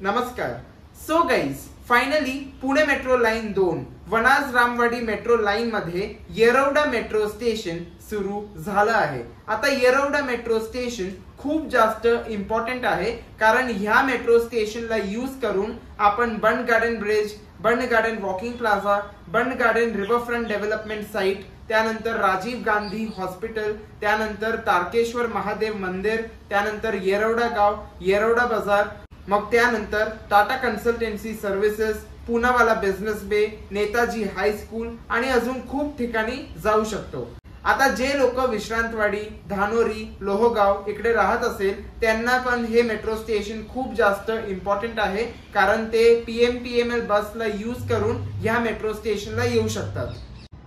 नमस्कार. So guys, finally Pune metro line 2 Vanaz Ramwadi metro line मध्ये Yerwada metro station सुरू झालं आहे. आता येरवडा मेट्रो स्टेशन खूप जास्त इम्पॉर्टंट आहे, कारण ह्या मेट्रो स्टेशनला यूज करून आपण बंड गार्डन ब्रिज, बंड गार्डन वॉकिंग प्लाझा, बंड गार्डन रिव्हरफ्रंट डेव्हलपमेंट साइट, त्यानंतर राजीव गांधी हॉस्पिटल, त्यानंतर तारकेश्वर महादेव मंदिर, त्यानंतर येरवडा गाव, येरवडा बाजार, मग त्यानंतर Tata consultancy services, Poonawalla business bay, Netaji high school आणि अजून खूप ठिकाणी जाऊ शकतो. आता जे लोक विश्रांतवाडी, धानोरी, लोहगाव इकडे राहत असेल त्यांना पण हे मेट्रो स्टेशन खूप जास्त इम्पॉर्टंट आहे, कारण ते पीएमपीएमएल बसला यूज करून ह्या मेट्रो स्टेशनला येऊ शकतात.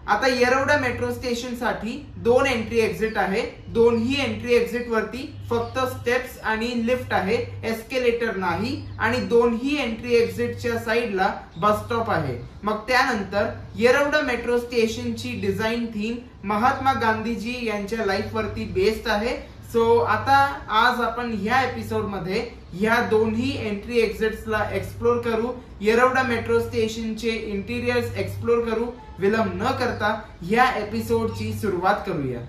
आता येरवडा मेट्रो स्टेशन साठी 2 एंट्री एक्झिट आहे. दोन्ही एंट्री एक्झिट वरती फक्त स्टेप्स आणि लिफ्ट आहे, एस्केलेटर नाही, आणि दोन्ही एंट्री एक्झिटच्या साइडला बस स्टॉप आहे. मग त्यानंतर Yerwada metro स्टेशनची design theme Mahatma Gandhiji यांच्या लाईफ वरती बेस्ड आहे. सो आता आज आपण ह्या एपिसोड मध्ये ह्या दोन्ही एंट्री एक्झिट्सला एक्सप्लोर करू, येरवडा मेट्रो स्टेशनचे इंटिरियर्स एक्सप्लोर करू. विलंब न करता ह्या एपिसोडची सुरुवात करूया.